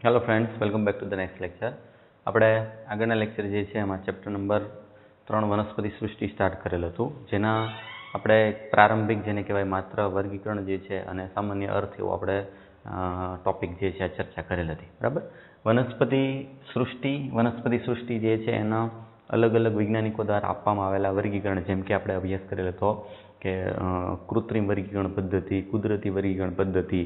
Hello friends, welcome back to the next lecture. આપણે આગળના lecture જે છે એમાં ચેપ્ટર નંબર 3 વનસ્પતિ સૃષ્ટિ સ્ટાર્ટ કરેલું હતું, જેના આપણે પ્રારંભિક જેને કહેવાય માત્ર વર્ગીકરણ જે છે અને સામાન્ય અર્થ એવો આપણે ટોપિક જે છે ચર્ચા કરેલી હતી. બરાબર. વનસ્પતિ સૃષ્ટિ જે છે એના અલગ અલગ વૈજ્ઞાનિકો દ્વારા આપવામાં આવેલા વર્ગીકરણ, જેમ કે આપણે અભ્યાસ કરેલો હતો કે કૃત્રિમ વર્ગીકરણ પદ્ધતિ, કુદરતી વર્ગીકરણ પદ્ધતિ,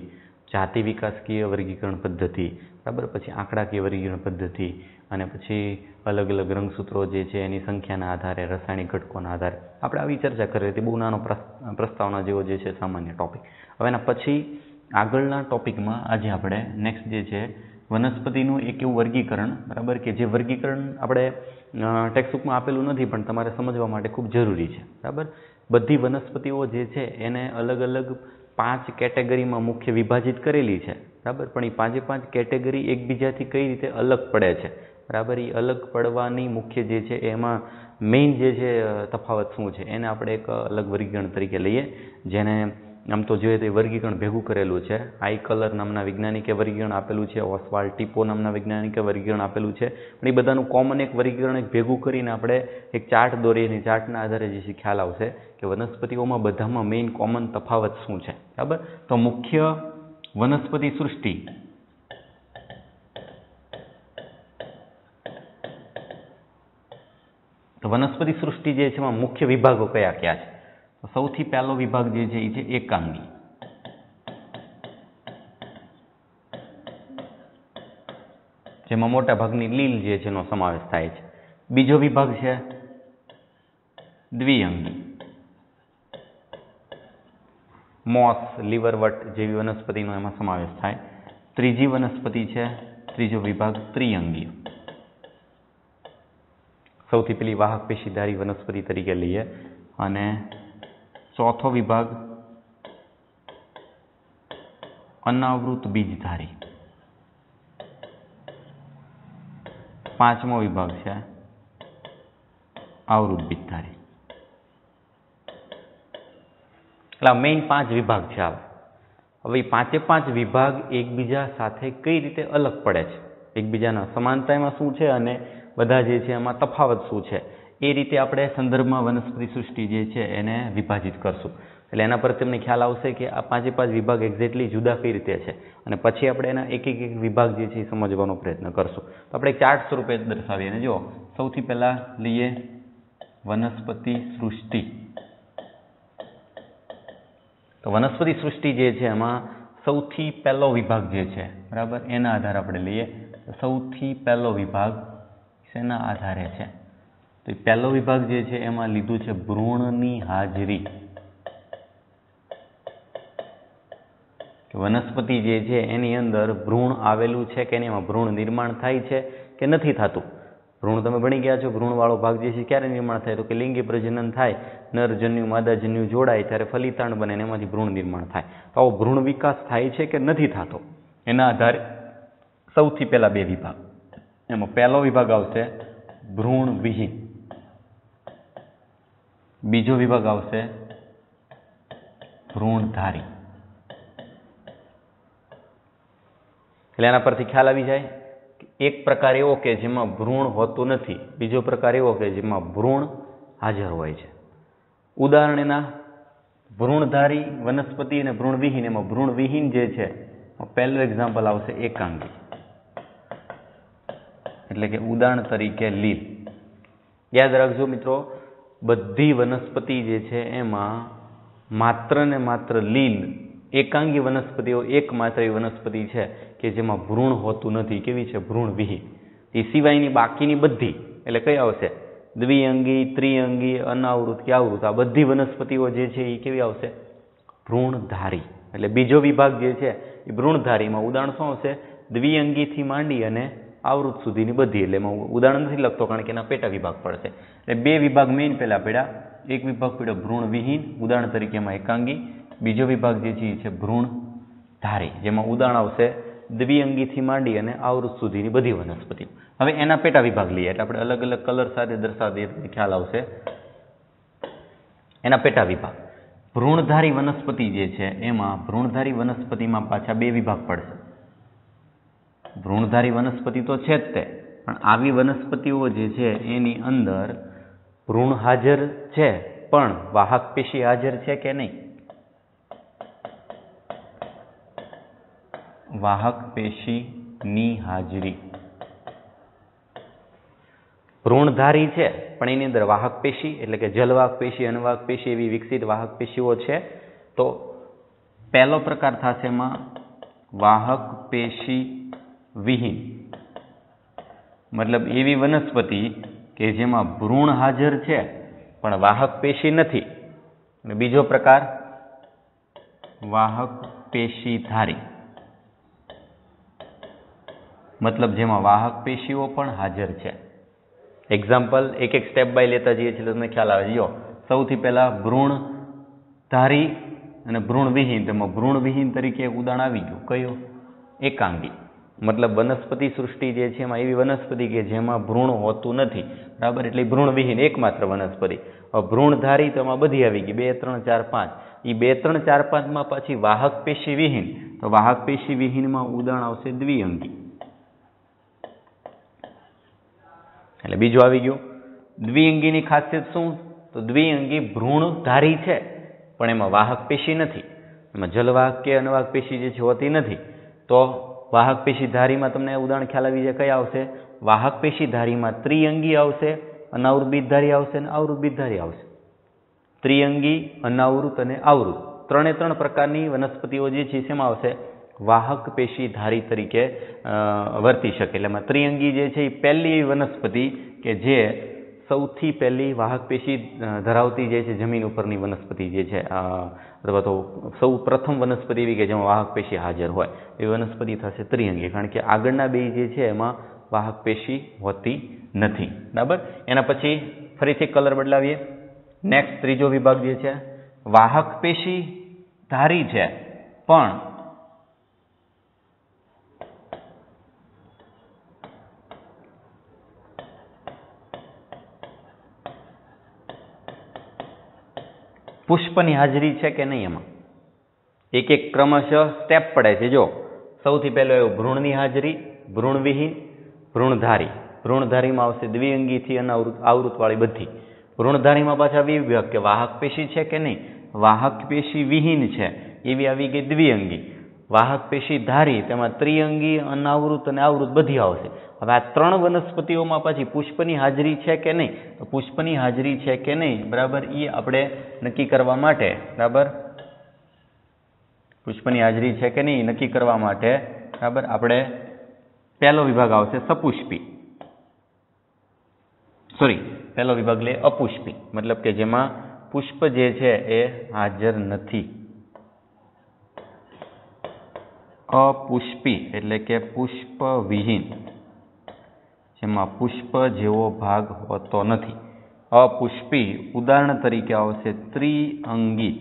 જાતિ વિકાસકીય વર્ગીકરણ પદ્ધતિ, બરાબર, પછી આંકડાકીય વર્ગીકરણ પદ્ધતિ, અને પછી અલગ અલગ રંગસૂત્રો જે છે એની સંખ્યાના આધારે, રાસાયણિક ઘટકોના આધારે આપણે આવી ચર્ચા કરી હતી. બહુ નાનો પ્રસ્તાવના જેવો જે છે સામાન્ય ટોપિક. હવે એના પછી આગળના ટોપિકમાં આજે આપણે નેક્સ્ટ જે છે વનસ્પતિનું એક એવું વર્ગીકરણ, બરાબર, કે જે વર્ગીકરણ આપણે ટેક્સ્ટબુકમાં આપેલું નથી પણ તમારે સમજવા માટે ખૂબ જરૂરી છે. બરાબર. બધી વનસ્પતિઓ જે છે એને અલગ અલગ 5 કેટેગરીમાં મુખ્ય વિભાજિત કરેલી છે. બરાબર. પણ એ 5 કેટેગરી એકબીજાથી કઈ રીતે અલગ પડે છે, બરાબર, એ અલગ પડવાની મુખ્ય જે છે એમાં મેઇન જે છે તફાવત શું છે એને આપણે એક અલગ વર્ગીકરણ તરીકે લઈએ, જેને આમ તો જોઈએ તો વર્ગીકરણ ભેગું કરેલું છે. આઈ કલર નામના વૈજ્ઞાનિકે વર્ગીકરણ આપેલું છે, ઓસ્વાલ્ડ ટીપો નામના વૈજ્ઞાનિકે વર્ગીકરણ આપેલું છે. પણ એ બધાનું કોમન એક વર્ગીકરણ એક ભેગું કરીને આપણે એક ચાર્ટ દોરીએ, અને ચાર્ટના આધારે જે ખ્યાલ આવશે કે વનસ્પતિઓમાં બધામાં મેઇન કોમન તફાવત શું છે. બરાબર. તો મુખ્ય વનસ્પતિ સૃષ્ટિ જે છે એમાં મુખ્ય વિભાગો કયા કયા છે? તો સૌથી પહેલો વિભાગ જે છે એ છે એકાંગી. જેમાં મોટા ભાગની લીલ જે છે એનો સમાવેશ થાય છે. બીજો વિભાગ છે દ્વિઅંગી. મોસ, લીવરવટ જેવી વનસ્પતિનો એમાં સમાવેશ થાય. ત્રીજી વનસ્પતિ છે, ત્રીજો વિભાગ ત્રિઅંગી. સૌથી પેલી વાહક પેશીધારી વનસ્પતિ તરીકે લઈએ. અને ચોથો વિભાગ અનાવૃત બીજધારી. પાંચમો વિભાગ છે આવૃત બીજધારી. એટલે મેઇન 5 વિભાગ છે. હવે એ 5 વિભાગ એકબીજા સાથે કઈ રીતે અલગ પડે છે, એકબીજાના સમાનતામાં શું છે અને બધા જે છે એમાં તફાવત શું છે, એ રીતે આપણે સંદર્ભમાં વનસ્પતિ સૃષ્ટિ જે છે એને વિભાજિત કરશું. એટલે એના પર તમને ખ્યાલ આવશે કે આ 5 વિભાગ એક્ઝેક્ટલી જુદા કઈ રીતે છે, અને પછી આપણે એના એક વિભાગ જે છે એ સમજવાનો પ્રયત્ન કરશું. તો આપણે ચાર્ટ સ્વરૂપે દર્શાવીએ. અને જુઓ, સૌથી પહેલા લઈએ વનસ્પતિ સૃષ્ટિ. તો વનસ્પતિ સૃષ્ટિ જે છે એમાં સૌથી પહેલો વિભાગ જે છે, બરાબર, એના આધારે આપણે લઈએ. સૌથી પહેલો વિભાગ શેના આધારે છે? તો એ પહેલો વિભાગ જે છે એમાં લીધું છે ભ્રૂણની હાજરી. વનસ્પતિ જે છે એની અંદર ભ્રૂણ આવેલું છે કે નહીં, એમાં ભ્રૂણ નિર્માણ થાય છે કે નથી થતું. ભ્રૂણ તમે ભણી ગયા છો, ભ્રૂણવાળો ભાગ જે છે ક્યારે નિર્માણ થાય? તો કે લિંગી પ્રજનન થાય, નરજન્યુ માદાજન્યુ જોડાય ત્યારે ફલિતાંડ બને અને એમાંથી ભ્રૂણ નિર્માણ થાય. તો આવો ભ્રૂણ વિકાસ થાય છે કે નથી થતો, એના આધારે સૌથી પહેલા 2 વિભાગ. એમાં પહેલો વિભાગ આવશે ભ્રૂણ વિહીન, બીજો વિભાગ આવશે ભ્રૂણધારી. એટલે એના પરથી ખ્યાલ આવી જાય કે એક પ્રકાર એવો કે જેમાં ભ્રૂણ હોતું નથી, બીજો પ્રકાર એવો કે જેમાં ભ્રૂણ હાજર હોય છે. ઉદાહરણ એના ભ્રૂણધારી વનસ્પતિ અને ભ્રૂણવિહીન. એમાં ભ્રૂણવિહીન જે છે પહેલું એક્ઝામ્પલ આવશે એકાંગી, એટલે કે ઉદાહરણ તરીકે લીલ. યાદ રાખજો મિત્રો, બધી વનસ્પતિ જે છે એમાં માત્ર ને માત્ર લીલ, એકાંગી વનસ્પતિઓ એકમાત્ર એવી વનસ્પતિ છે કે જેમાં ભ્રૂણ હોતું નથી. કેવી છે? ભ્રૂણવિહીન. એ સિવાયની બાકીની બધી, એટલે કઈ આવશે? દ્વિઅંગી, ત્રિઅંગી, અનાવૃત કે આવૃત. આ બધી વનસ્પતિઓ જે છે એ કેવી આવશે? ભ્રૂણધારી. એટલે બીજો વિભાગ જે છે એ ભ્રૂણધારીમાં ઉદાહરણ શું આવશે? દ્વિઅંગીથી માંડી અને આવૃત સુધીની બધી. એટલે એમાં ઉદાહરણ નથી લખતો કારણ કે એના પેટા વિભાગ પડશે. એટલે 2 વિભાગ મેઇન પહેલા પડ્યા. એક વિભાગ પડ્યો ભ્રૂણવિહીન, ઉદાહરણ તરીકે એમાં એકાંગી. બીજો વિભાગ જે છે ભ્રૂણધારી, જેમાં ઉદાહરણ આવશે દ્વિઅંગીથી માંડી અને આવૃત સુધીની બધી વનસ્પતિઓ. હવે એના પેટા વિભાગ લઈએ, એટલે આપણે અલગ અલગ કલર સાથે દર્શાવીએ તો ખ્યાલ આવશે. એના પેટા વિભાગ ભ્રૂણધારી વનસ્પતિ જે છે એમાં ભ્રૂણધારી વનસ્પતિમાં પાછા 2 વિભાગ પડશે. ભ્રૂણધારી વનસ્પતિ તો છે જ તે, પણ આવી વનસ્પતિઓ જે છે એની અંદર ભ્રૂણ હાજર છે પણ વાહક પેશી હાજર છે કે નહીં? વાહક પેશીની હાજરી. ભ્રૂણધારી છે પણ એની અંદર વાહક પેશી એટલે કે જલવાહક પેશી, અનવાહક પેશી એવી વિકસિત વાહક પેશીઓ છે. તો પહેલો પ્રકાર થશે એમાં વાહક પેશી વિહીન, મતલબ એવી વનસ્પતિ કે જેમાં ભ્રૂણ હાજર છે પણ વાહક પેશી નથી. અને બીજો પ્રકાર વાહક પેશીધારી, મતલબ જેમાં વાહક પેશીઓ પણ હાજર છે. એક્ઝામ્પલ એક એક સ્ટેપ બાય લેતા જઈએ છીએ તમને ખ્યાલ આવે. જો સૌથી પહેલા ભ્રૂણધારી અને ભ્રૂણવિહીન. તેમાં ભ્રૂણવિહીન તરીકે એક ઉદાહરણ આવી ગયું. કયું? એકાંગી. મતલબ વનસ્પતિ સૃષ્ટિ જે છે એમાં એવી વનસ્પતિ કે જેમાં ભ્રૂણ હોતું નથી, બરાબર, એટલે ભ્રૂણવિહીન એકમાત્ર વનસ્પતિ. ભ્રૂણધારી તો એમાં બધી આવી ગઈ, 2, 3, 4, 5. એ 2, 3, 4, 5માં પાછી વાહક પેશી વિહીન. તો વાહક પેશી વિહીનમાં ઉદાહરણ આવશે દ્વિઅંગી. એટલે બીજું આવી ગયું. દ્વિઅંગીની ખાસિયત શું? તો દ્વિઅંગી ભ્રૂણધારી છે પણ એમાં વાહક પેશી નથી, એમાં જલવાહક કે અનવાહક પેશી જે છે હોતી નથી. તો વાહક પેશીધારીમાં તમને ઉદાહરણ ખ્યાલ આવી જાય. કયા આવશે? વાહક પેશીધારીમાં ત્રિઅંગી આવશે, અનાવૃત બીજધારી આવશે અને આવૃત બીજધારી આવશે. ત્રિઅંગી, અનાવૃત અને આવૃત 3 પ્રકારની વનસ્પતિઓ જે છે શેમાં આવશે? વાહક પેશીધારી તરીકે વર્તી શકે. એટલે એમાં ત્રિઅંગી જે છે એ પહેલી વનસ્પતિ કે જે સૌથી પહેલી વાહક પેશી ધરાવતી જે છે જમીન ઉપરની વનસ્પતિ જે છે, અથવા તો સૌ પ્રથમ વનસ્પતિ એવી કે જેમાં વાહક પેશી હાજર હોય એ વનસ્પતિ થશે ત્રિઅંગી. કારણ કે આગળના બે જે છે એમાં વાહક પેશી હોતી નથી, બરાબર. એના પછી ફરીથી કલર બદલાવીએ. નેક્સ્ટ ત્રીજો વિભાગ જે છે વાહક પેશી ધારી છે પણ પુષ્પની હાજરી છે કે નહીં. એમાં એક એક ક્રમશઃ સ્ટેપ પડે છે. જો સૌથી પહેલો એવું ભ્રૂણની હાજરી, ભ્રૂણવિહીન, ભ્રૂણધારી. ભ્રૂણધારીમાં આવશે દ્વિઅંગીથી અનાવૃત આવૃતવાળી બધી. ભ્રૂણધારીમાં પાછા વિભાગ કે વાહક પેશી છે કે નહીં. વાહક પેશી વિહીન છે એવી આવી ગઈ દ્વિઅંગી. વાહક પેશી ધારી તેમાં ત્રિઅંગી, અનાવૃત અને આવૃત બધી આવશે. હવે આ 3 વનસ્પતિઓમાં પછી પુષ્પની હાજરી છે કે નહીં. તો પુષ્પની હાજરી છે કે નહીં, બરાબર, એ આપણે નક્કી કરવા માટે, બરાબર, પુષ્પની હાજરી છે કે નહીં નક્કી કરવા માટે, બરાબર, આપણે પહેલો વિભાગ આવશે સપુષ્પી. પહેલો વિભાગ લે અપુષ્પી, મતલબ કે જેમાં પુષ્પ જે છે એ હાજર નથી. અપુષ્પી એટલે કે પુષ્પવિહીન, જેમાં પુષ્પ જેવો ભાગ હોતો નથી. અપુષ્પી ઉદાહરણ તરીકે આવશે ત્રિઅંગી.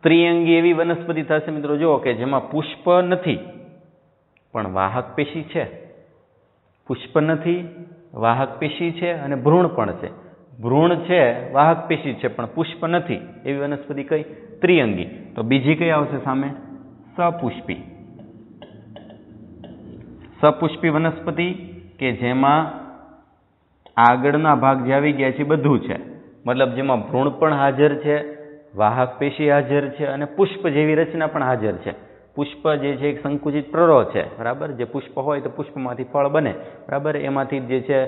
ત્રિઅંગી એવી વનસ્પતિ થશે મિત્રો જો કે જેમાં પુષ્પ નથી પણ વાહક પેશી છે. પુષ્પ નથી, વાહક પેશી છે અને ભ્રૂણ પણ છે. ભ્રૂણ છે, વાહક પેશી છે પણ પુષ્પ નથી એવી વનસ્પતિ કઈ? ત્રિઅંગી. તો બીજી કઈ આવશે સામે? સપુષ્પી. સપુષ્પી વનસ્પતિ કે જેમાં આગળના ભાગ જે આવી ગયા છે બધું છે, મતલબ જેમાં ભ્રૂણ પણ હાજર છે, વાહક પેશી હાજર છે અને પુષ્પ જેવી રચના પણ હાજર છે. પુષ્પ જે છે એક સંકુચિત પ્રરોહ છે, બરાબર. જે પુષ્પ હોય તો પુષ્પમાંથી ફળ બને, બરાબર. એમાંથી જે છે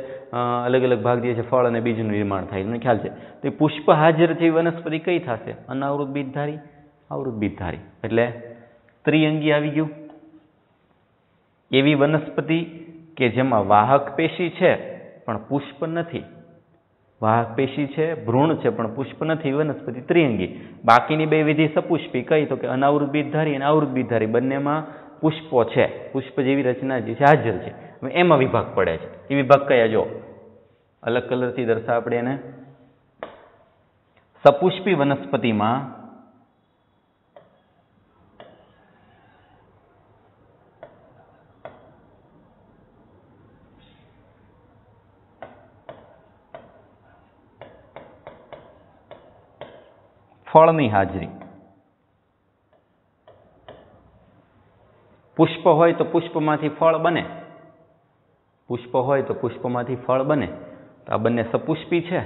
અલગ અલગ ભાગ જે છે ફળ અને બીજનું નિર્માણ થાય, તમને ખ્યાલ છે. તો એ પુષ્પ હાજર છે વનસ્પતિ કઈ થશે? અનાવૃત બીજધારી, આવૃત બીજધારી. એટલે ત્રિઅંગી આવી ગયું. એવી વનસ્પતિ કે જેમાં વાહક પેશી છે પણ પુષ્પ નથી. વાહક પેશી છે, ભ્રૂણ છે પણ પુષ્પ નથી, વનસ્પતિ ત્રિઅંગી. બાકીની બે વિધિ સપુષ્પી કઈ? તો કે અનાવૃત બીજધારી અને આવૃત બીજધારી બંનેમાં પુષ્પો છે, પુષ્પ જેવી રચના જે છે હાજર છે. એમાં વિભાગ પડે છે. એ વિભાગ કયા? જો અલગ કલરથી દર્શાવ આપણે એને. સપુષ્પી વનસ્પતિમાં ફળની હાજરી. પુષ્પ હોય તો પુષ્પમાંથી ફળ બને, પુષ્પ હોય તો પુષ્પમાંથી ફળ બને. તો આ બંને સપુષ્પી છે.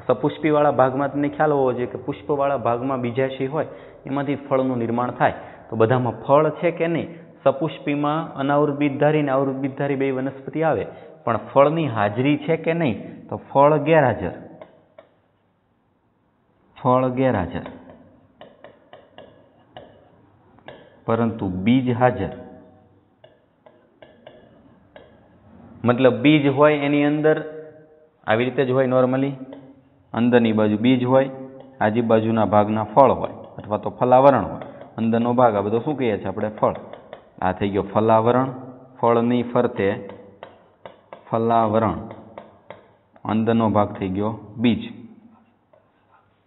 સપુષ્પીવાળા ભાગમાં તમને ખ્યાલ હોવો જોઈએ કે પુષ્પવાળા ભાગમાં બીજાશય હોય એમાંથી ફળનું નિર્માણ થાય. તો બધામાં ફળ છે કે નહીં? સપુષ્પીમાં અનાવૃત બીજધારી અને આવૃત બીજધારી બે વનસ્પતિ આવે, પણ ફળની હાજરી છે કે નહીં? તો ફળ ગેરહાજર, ફળ ગેરહાજર, પરંતુ બીજ હાજર. મતલબ બીજ હોય એની અંદર આવી રીતે જ હોય નોર્મલી, અંદરની બાજુ બીજ હોય, આજુબાજુના ભાગના ફળ હોય અથવા તો ફલાવરણ હોય. અંદરનો ભાગ આ બધો શું કહીએ છીએ આપણે? ફળ. આ થઈ ગયો ફલાવરણ. ફળની ફરતે ફલાવરણ, અંદરનો ભાગ થઈ ગયો બીજ.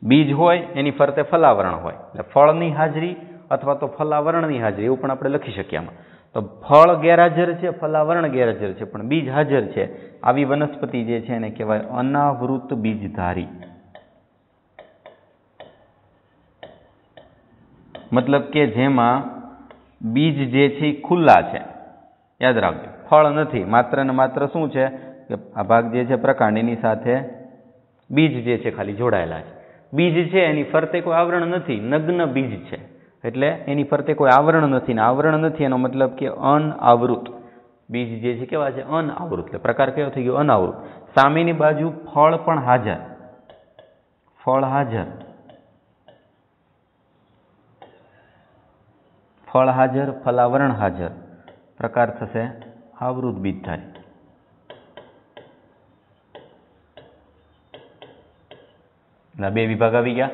બીજ હોય એની ફરતે ફલાવરણ હોય, એટલે ફળની હાજરી અથવા તો ફલાવરણની હાજરી એવું પણ આપણે લખી શકીએ આમાં. તો ફળ ગેરહાજર છે, ફલાવરણ ગેરહાજર છે, પણ બીજ હાજર છે. આવી વનસ્પતિ જે છે એને કહેવાય અનાવૃત બીજધારી. મતલબ કે જેમાં બીજ જે છે એ ખુલ્લા છે. યાદ રાખજો, ફળ નથી, માત્ર ને માત્ર શું છે કે આ ભાગ જે છે પ્રકાંડ, એની સાથે બીજ જે છે ખાલી જોડાયેલા છે. બીજ છે એની ફરતે કોઈ આવરણ નથી, નગ્ન બીજ છે, એટલે એની ફરતે કોઈ આવરણ નથી. ને આવરણ નથી એનો મતલબ કે અનાવૃત. બીજ જે છે કેવા છે? અનાવૃત. એટલે પ્રકાર કયો થઈ ગયો? અનાવૃત. સામેની બાજુ ફળ પણ હાજર, ફળ હાજર, ફળ હાજર, ફલાવરણ હાજર. પ્રકાર થશે આવૃત બીજધારી. એટલે બે વિભાગ આવી ગયા.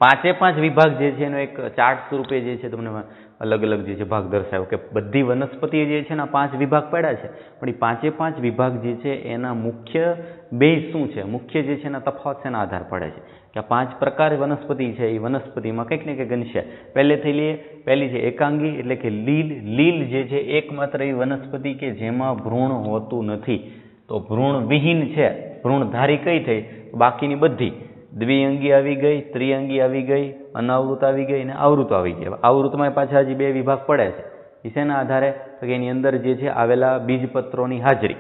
પાંચે પાંચ વિભાગ જે છે એનો એક ચાર્ટ સ્વરૂપે જે છે તમને અલગ અલગ જે છે ભાગ દર્શાવ્યો કે બધી વનસ્પતિ જે છે એના 5 વિભાગ પડ્યા છે, પણ એ પાંચે પાંચ વિભાગ જે છે એના મુખ્ય બેઝ શું છે, મુખ્ય જે છે એના તફાવત છે એના આધાર પડે છે કે આ 5 પ્રકાર વનસ્પતિ છે એ વનસ્પતિમાં કંઈક ને કંઈક અંશે. પહેલી છે એકાંગી, એટલે કે લીલ. લીલ જે છે એકમાત્ર એવી વનસ્પતિ કે જેમાં ભ્રૂણ હોતું નથી. તો ભ્રૂણ વિહીન છે, ભ્રૂણધારી કઈ થઈ? બાકીની બધી. દ્વિઅંગી આવી ગઈ, ત્રિઅંગી આવી ગઈ, અનાવૃત આવી ગઈ અને આવૃત આવી ગઈ. આવૃતમાં પાછા હજી 2 વિભાગ પડે છે. શેના આધારે? તો કે એની અંદર જે છે આવેલા બીજપત્રોની હાજરી.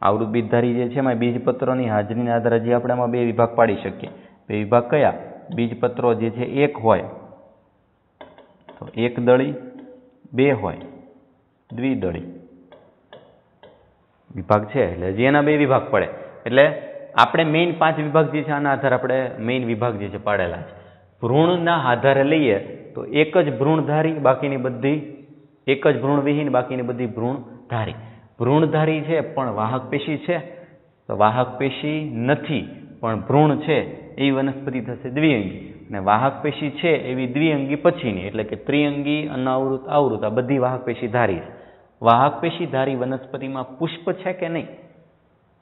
આવૃત બીજધારી જે છે એમાં બીજપત્રોની હાજરીના આધારે જે આપણે આમાં 2 વિભાગ પાડી શકીએ. 2 વિભાગ કયા? બીજપત્રો જે છે એક હોય તો એક દળી, 2 હોય દ્વિદળી વિભાગ છે, એટલે હજી એના 2 વિભાગ પડે. એટલે આપણે મેઇન 5 વિભાગ જે છે આના આધારે આપણે મેઇન વિભાગ જે છે પાડેલા છે. ભ્રૂણના આધારે લઈએ તો એક જ ભ્રૂણધારી, બાકીની બધી એક જ ભ્રૂણવિહીન, બાકીની બધી ભ્રૂણધારી. ભ્રૂણધારી છે પણ વાહક પેશી છે, તો વાહક પેશી નથી પણ ભ્રૂણ છે એવી વનસ્પતિ થશે દ્વિઅંગી, અને વાહક પેશી છે એવી દ્વિઅંગી પછીની, એટલે કે ત્રિઅંગી, અનાવૃત, આવૃત આ બધી વાહક પેશી ધારી છે. વાહક પેશી ધારી વનસ્પતિમાં પુષ્પ છે કે નહીં?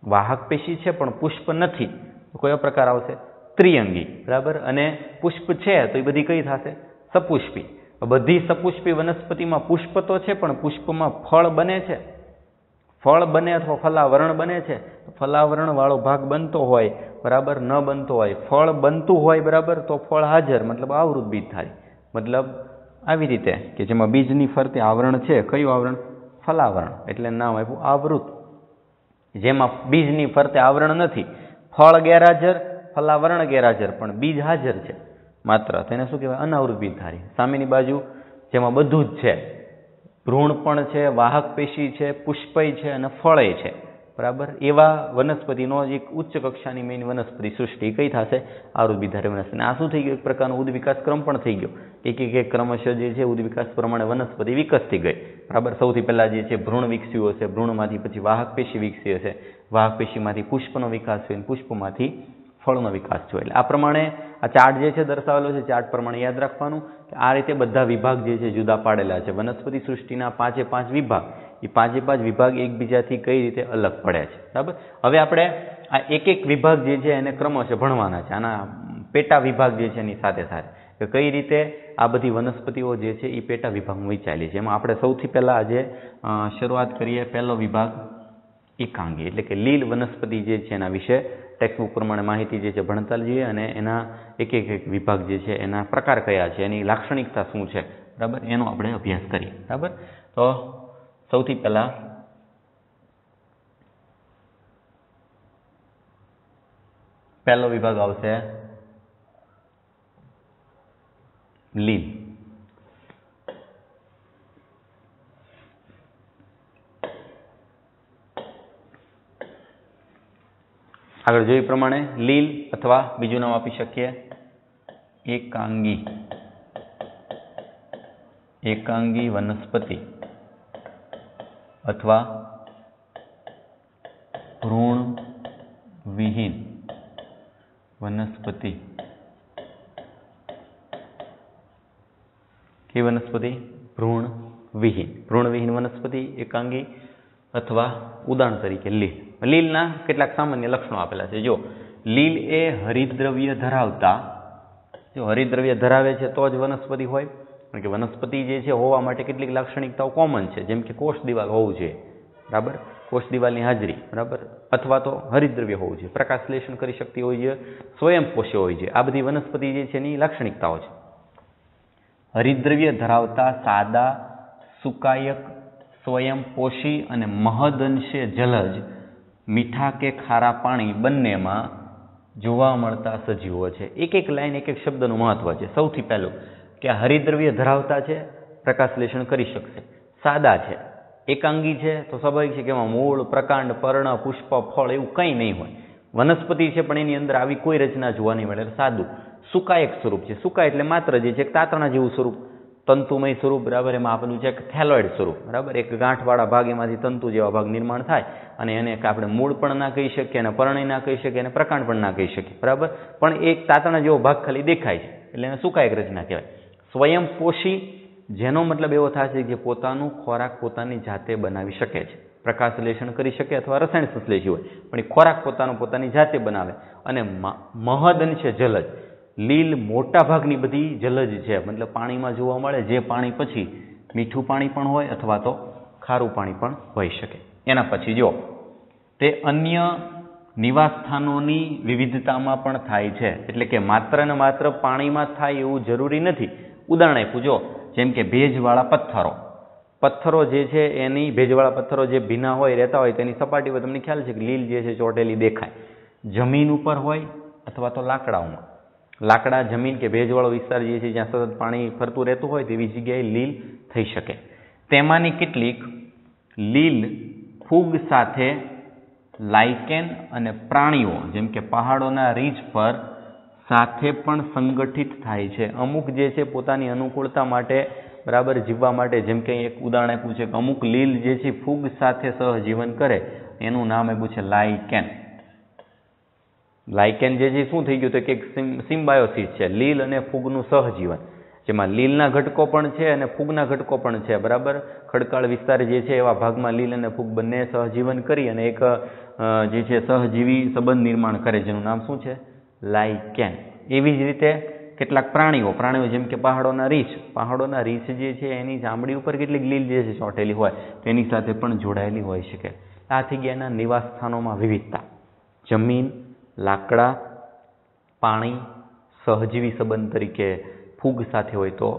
વાહક પેશી છે પણ પુષ્પ નથી, તો કયો પ્રકાર આવશે? ત્રિઅંગી. બરાબર. અને પુષ્પ છે તો એ બધી કઈ થશે? સપુષ્પી. બધી સપુષ્પી વનસ્પતિમાં પુષ્પ તો છે પણ પુષ્પમાં ફળ બને છે, ફળ બને અથવા ફલાવરણ બને છે. ફલાવરણ વાળો ભાગ બનતો હોય, બરાબર, ન બનતો હોય. ફળ બનતું હોય, બરાબર, તો ફળ હાજર, મતલબ આવૃત બીજધારી. મતલબ આવી રીતે કે જેમાં બીજની ફરતે આવરણ છે. કયું આવરણ? ફલાવરણ. એટલે નામ આપ્યું આવૃત. જેમાં બીજની ફરતે આવરણ નથી, ફળ ગેરહાજર, ફલાવરણ ગેરહાજર, પણ બીજ હાજર છે માત્ર, તેને શું કહેવાય? અનાવૃત બીજધારી. સામેની બાજુ જેમાં બધું જ છે, ભ્રૂણ પણ છે, વાહક પેશી છે, પુષ્પય છે અને ફળય છે, બરાબર, એવા વનસ્પતિનો એક ઉચ્ચ કક્ષાની મેઇન વનસ્પતિ સૃષ્ટિ કઈ થશે? આવૃત બીજધારી વનસ્પતિ. આ શું થઈ ગયું? એક પ્રકારનો ઉદ્વિકાસ ક્રમ પણ થઈ ગયો. એક ક્રમશઃ જે છે ઉદ્વિકાસ પ્રમાણે વનસ્પતિ વિકસતી ગઈ. બરાબર. સૌથી પહેલા જે છે ભ્રૂણ વિકસ્યું હશે, ભ્રૂણમાંથી પછી વાહક પેશી વિકસી હશે, વાહક પેશીમાંથી પુષ્પનો વિકાસ થયો, પુષ્પમાંથી ફળનો વિકાસ થયો. એટલે આ પ્રમાણે આ ચાર્ટ જે છે દર્શાવેલો છે. ચાર્ટ પ્રમાણે યાદ રાખવાનું કે આ રીતે બધા વિભાગ જે છે જુદા પાડેલા છે. વનસ્પતિ સૃષ્ટિના 5 વિભાગ, એ 5 વિભાગ એકબીજાથી કઈ રીતે અલગ પડે છે. બરાબર. હવે આપણે આ એક વિભાગ જે છે એને ક્રમશઃ ભણવાના છે. આના પેટા વિભાગ જે છે એની સાથે સાથે કે કઈ રીતે આ બધી વનસ્પતિઓ જે છે એ પેટા વિભાગમાં વહેંચાયેલી છે. એમાં આપણે સૌથી પહેલા આજે શરૂઆત કરીએ. પહેલો વિભાગ એકાંગી, એટલે કે લીલ વનસ્પતિ જે છે એના વિશે ટેક્સ્ટબુક પ્રમાણે માહિતી જે છે ભણતા જઈએ અને એના એક વિભાગ જે છે એના પ્રકાર કયા છે, એની લાક્ષણિકતા શું છે, બરાબર, એનો આપણે અભ્યાસ કરીએ. બરાબર, તો સૌથી પહેલા પહેલો વિભાગ આવશે લીલ. આગળ જોઈ પ્રમાણે લીલ અથવા બીજું નામ આપી શકીએ એકાંગી વનસ્પતિ અથવા ભ્રૂણવિહીન વનસ્પતિ. કે વનસ્પતિ? ભ્રૂણવિહીન વનસ્પતિ, એકાંગી અથવા ઉદાહરણ તરીકે લીલ. લીલના કેટલાક સામાન્ય લક્ષણો આપેલા છે. જો લીલ એ હરિતદ્રવ્ય ધરાવતા, જો હરિતદ્રવ્ય ધરાવે છે તો જ વનસ્પતિ હોય. કારણ કે વનસ્પતિ જે છે હોવા માટે કેટલીક લાક્ષણિકતાઓ કોમન છે, જેમ કે કોષ દિવાલ હોવું જોઈએ. બરાબર, કોષ દિવાલની હાજરી. બરાબર, અથવા તો હરિતદ્રવ્ય હોવું જોઈએ, પ્રકાશલેષણ કરી શકતી હોવી જોઈએ, સ્વયંપોષી હોવી જોઈએ. આ બધી વનસ્પતિ જે છે એની લાક્ષણિકતાઓ છે. હરિતદ્રવ્ય ધરાવતા, સાદા, સુકાયક, સ્વયંપોષી અને મહદઅંશે જલજ, મીઠા કે ખારા પાણી બંનેમાં જોવા મળતા સજીવો છે. એક એક લાઈન, એક એક શબ્દનું મહત્વ છે. સૌથી પહેલું કે આ હરિતદ્રવ્ય ધરાવતા છે, પ્રકાશલેષણ કરી શકશે. સાદા છે, એકાંગી છે, તો સ્વાભાવિક છે કે એમાં મૂળ, પ્રકાંડ, પર્ણ, પુષ્પ, ફળ એવું કંઈ નહીં હોય. વનસ્પતિ છે પણ એની અંદર આવી કોઈ રચના જોવા નહીં મળે. સાદું. સુકાયક સ્વરૂપ છે. સુકાય એટલે માત્ર જે છે તાતણા જેવું સ્વરૂપ, તંતુમય સ્વરૂપ. બરાબર, એમાં આપેલું છે થેલોઇડ સ્વરૂપ. બરાબર, એક ગાંઠવાળા ભાગ, એમાંથી તંતુ જેવા ભાગ નિર્માણ થાય અને એને આપણે મૂળ પણ ના કહી શકીએ, અને પર્ણ ના કહી શકીએ, અને પ્રકાંડ પણ ના કહી શકીએ. બરાબર, પણ એક તાતણા જેવો ભાગ ખાલી દેખાય છે એટલે એને સુકાયક રચના કહેવાય. સ્વયંપોષી, જેનો મતલબ એવો થાય છે કે પોતાનું ખોરાક પોતાની જાતે બનાવી શકે છે. પ્રકાશલેષણ કરી શકે અથવા રસાયણ સંશ્લેષી હોય, પણ એ ખોરાક પોતાની જાતે બનાવે. અને મહદઅંશે જલજ. લીલ મોટા ભાગની બધી જલજ છે, મતલબ પાણીમાં જોવા મળે, જે પાણી પછી મીઠું પાણી પણ હોય અથવા તો ખારું પાણી પણ હોઈ શકે. એના પછી જો તે અન્ય નિવાસ સ્થાનોની વિવિધતામાં પણ થાય છે. એટલે કે માત્ર ને માત્ર પાણીમાં થાય એવું જરૂરી નથી. ઉદાહરણ આપ્યું જો, જેમ કે ભેજવાળા પથ્થરો જે છે એની, ભેજવાળા પથ્થરો જે ભીના હોય, રહેતા હોય, તેની સપાટી પર તમને ખ્યાલ છે કે લીલ જે છે ચોટેલી દેખાય. જમીન ઉપર હોય અથવા તો લાકડાઓમાં. લાકડા, જમીન કે ભેજવાળો વિસ્તાર જે છે જ્યાં સતત પાણી ફરતું રહેતું હોય તેવી જગ્યાએ લીલ થઈ શકે. તેમાંની કેટલીક લીલ ફૂગ સાથે લાઇકેન અને પ્રાણીઓ જેમ કે પહાડોના રીંછ પર સાથે પણ સંગઠિત થાય છે. અમુક જે છે પોતાની અનુકૂળતા માટે, બરાબર, જીવવા માટે, જેમ કે એક ઉદાહરણ આપ્યું છે કે અમુક લીલ જે છે ફૂગ સાથે સહજીવન કરે, એનું નામ આપ્યું છે લાઇકેન. લાઇકેન જે છે શું થઈ ગયું તો કે એક સિમ્બાયોસિસ છે, લીલ અને ફૂગનું સહજીવન, જેમાં લીલના ઘટકો પણ છે અને ફૂગના ઘટકો પણ છે. બરાબર, ખડકાળ વિસ્તાર જે છે એવા ભાગમાં લીલ અને ફૂગ બંને સહજીવન કરી અને એક જે છે સહજીવી સંબંધ નિર્માણ કરે, જેનું નામ શું છે? લાઇકેન. એવી જ રીતે કેટલાક પ્રાણીઓ જેમ કે પહાડોના રીંછ જે છે એની ચામડી ઉપર કેટલીક લીલ જે છે ચોંટેલી હોય તેની સાથે પણ જોડાયેલી હોઈ શકે. આ થઈ ગયા એના નિવાસ સ્થાનોમાં વિવિધતા. જમીન, લાકડા, પાણી, સહજીવી સંબંધ તરીકે ફૂગ સાથે હોય તો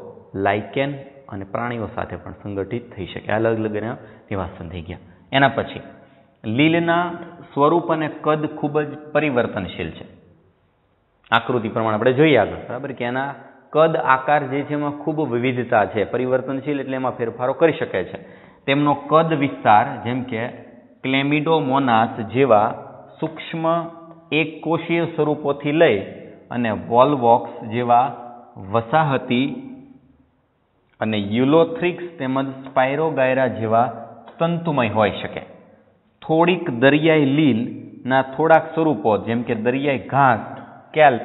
લાઇકેન, અને પ્રાણીઓ સાથે પણ સંગઠિત થઈ શકે. અલગ અલગ એના નિવાસસ્થાન થઈ ગયા. એના પછી લીલના સ્વરૂપ અને કદ ખૂબ જ પરિવર્તનશીલ છે. આકૃતિ પ્રમાણે આપણે જોઈએ આગળ. બરાબર, કે એના કદ, આકાર જે છે એમાં ખૂબ વિવિધતા છે. પરિવર્તનશીલ એટલે એમાં ફેરફારો કરી શકે છે. તેમનો કદ વિસ્તાર જેમ કે ક્લેમિડોમોનાસ જેવા સૂક્ષ્મ એક કોષીય સ્વરૂપોથી લઈ અને વોલ્વોક્સ જેવા વસાહતી અને યુલોથ્રિક્સ તેમજ સ્પાયરોગાયરા જેવા તંતુમય હોઈ શકે. થોડીક દરિયાઈ લીલના થોડાક સ્વરૂપો જેમ કે દરિયાઈ ઘાસ, કેલ્પ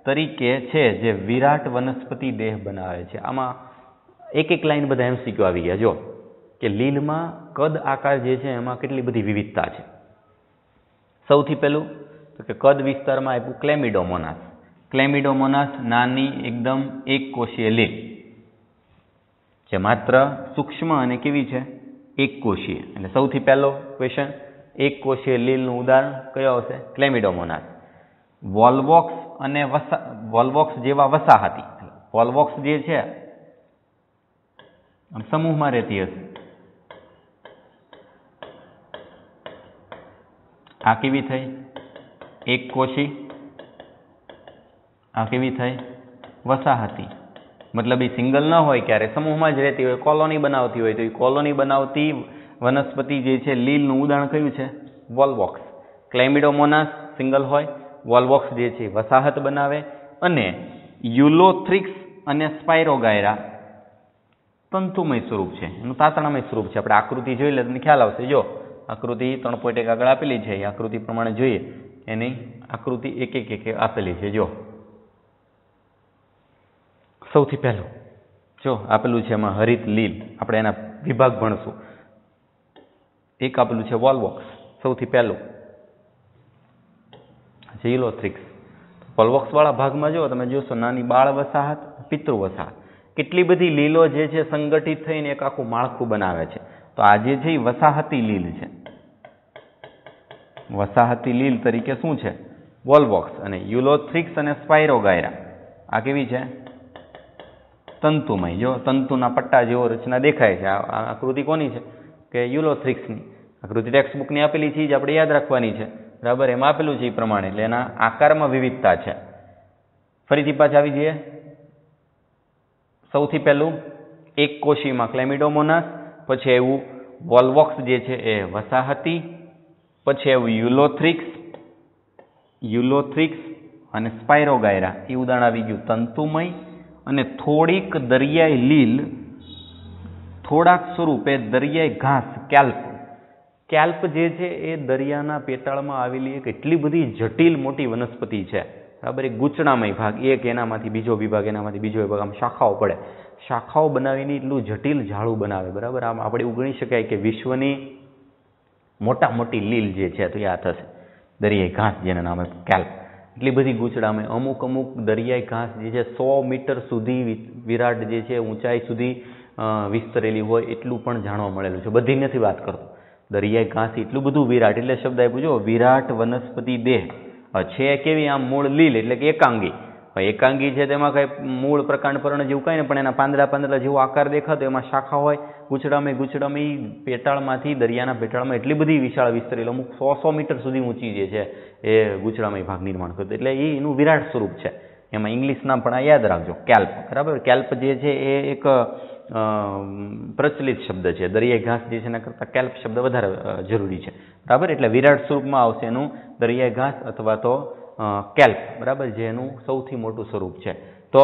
તરીકે છે જે વિરાટ વનસ્પતિ દેહ બનાવે છે. આમાં એક એક લાઈન બધા MCQ આવી ગયા. જો કે લીલમાં કદ, આકાર જે છે એમાં કેટલી બધી વિવિધતા છે. સૌથી પહેલું તો કે કદ વિસ્તારમાં આપ્યું ક્લેમિડોમોનાસ. ક્લેમિડોમોનાસ નાની એકદમ એક કોષીય લીલ જે માત્ર સૂક્ષ્મ અને કેવી છે? એક કોષીય. એટલે સૌથી પહેલો ક્વેશ્ચન, એક કોષીય લીલનું ઉદાહરણ કયો આવશે? ક્લેમિડોમોનાસ. વોલ્વોક્સ જેવા વસાહતી. વોલ્વોક્સ જે છે આમ સમૂહમાં રહેતી હશે. આ કેવી થઈ? એક કોષી. આ કેવી થઈ? વસાહતી. મતલબ એ સિંગલ ન હોય, ક્યારે સમૂહમાં જ રહેતી હોય, કોલોની બનાવતી હોય, તો એ કોલોની બનાવતી વનસ્પતિ જે છે લીલનું ઉદાહરણ કયું છે? વોલવોક્સ. ક્લેમિડોમોનાસ સિંગલ હોય, વોલવોક્સ જે છે વસાહત બનાવે, અને યુલોથ્રિક્સ અને સ્પાયરોગાયરા તંતુમય સ્વરૂપ છે, એનું તાતણામય સ્વરૂપ છે. આપણે આકૃતિ જોઈ લે તમને ખ્યાલ આવશે. જો આકૃતિ 3.1 આગળ આપેલી છે, એ આકૃતિ પ્રમાણે જોઈએ, એની આકૃતિ એક આપેલી છે. જો સૌથી પહેલું જો આપેલું છે એમાં હરિત લીલ, આપણે એના વિભાગ ભણશું. એક આપેલું છે વોલવોક્સ, સૌથી પહેલું યુલોથ્રિક્સ. વોલવોક્સ વાળા ભાગમાં જો તમે જોશો નાની બાળ વસાહત, પિતૃ વસાહત, કેટલી બધી લીલો જે છે સંગઠિત થઈને એક આખું માળખું બનાવે છે. તો આ જે છે એ વસાહતી લીલ છે. વસાહતી લીલ તરીકે શું છે? વોલવોક્સ. અને યુલોથ્રિક્સ અને સ્પાયરોગાયરા આ કેવી છે? તંતુમય. જો તંતુના પટ્ટા જેવો રચના દેખાય છે. આ આકૃતિ કોની છે? કે યુલોથ્રિક્સની. આકૃતિ ટેક્સ્ટ બુકની આપેલી છે, જ આપણે યાદ રાખવાની છે. બરાબર, એમાં આપેલું છે એ પ્રમાણે, એટલે એના આકારમાં વિવિધતા છે. ફરીથી પાછા આવી જઈએ. સૌથી પહેલું એક કોશીમાં ક્લેમિડોમોનાસ, પછી એવું વોલવોક્સ જે છે એ વસાહતી, પછી એવું યુલોથ્રિક્સ અને સ્પાયરોગાયરા, એ ઉદાહરણ આવી ગયું તંતુમય. અને થોડીક દરિયાઈ લીલ, થોડાક સ્વરૂપે દરિયાઈ ઘાસ કેલ્પ. કેલ્પ જે છે એ દરિયાના પેટાળમાં આવેલી એક એટલી બધી જટિલ મોટી વનસ્પતિ છે. બરાબર, એક ગૂંચળામય ભાગ, એક એનામાંથી બીજો વિભાગ, એનામાંથી બીજો વિભાગ, આમ શાખાઓ પડે. શાખાઓ બનાવીને એટલું જટિલ ઝાડું બનાવે. બરાબર, આમ આપણે એવું ગણી શકાય કે વિશ્વની મોટા મોટી લીલ જે છે તો એ આ થશે દરિયાઈ ઘાસ, જેના નામે કેલ્પ. એટલી બધી ગૂંચળામય, અમુક દરિયાઈ ઘાસ જે છે 100 મીટર સુધી વિરાટ જે છે ઊંચાઈ સુધી વિસ્તરેલી હોય એટલું પણ જાણવા મળેલું છે. બધી નથી વાત કરતો. દરિયાઈ ઘાસ એટલું બધું વિરાટ, એટલે શબ્દ આપ્યું જો વિરાટ વનસ્પતિ દેહ છે. કેવી? આમ મૂળ લીલ એટલે કે એકાંગી. એકાંગી છે તેમાં કઈ મૂળ પ્રકાંડ પર્ણ જેવું કઈ ને, પણ એના પાંદડા જેવો આકાર દેખાતો, એમાં શાખા હોય, ગૂંચળામય પેટાળમાંથી, દરિયાના પેટાળમાં એટલી બધી વિશાળ વિસ્તરેલી, અમુક 100 મીટર સુધી ઊંચી જે છે એ ગૂંચળામય ભાગ નિર્માણ કરતો. એટલે એનું વિરાટ સ્વરૂપ છે. એમાં ઇંગ્લિશ નામ પણ આ યાદ રાખજો, કેલ્પ. બરાબર, કેલ્પ જે છે એ એક પ્રચલિત શબ્દ છે. દરિયાઈ ઘાસ જે છે એના કરતાં કેલ્પ શબ્દ વધારે જરૂરી છે. બરાબર, એટલે વિરાટ સ્વરૂપમાં આવશે એનું દરિયાઈ ઘાસ અથવા તો કેલ્પ. બરાબર, જે એનું સૌથી મોટું સ્વરૂપ છે. તો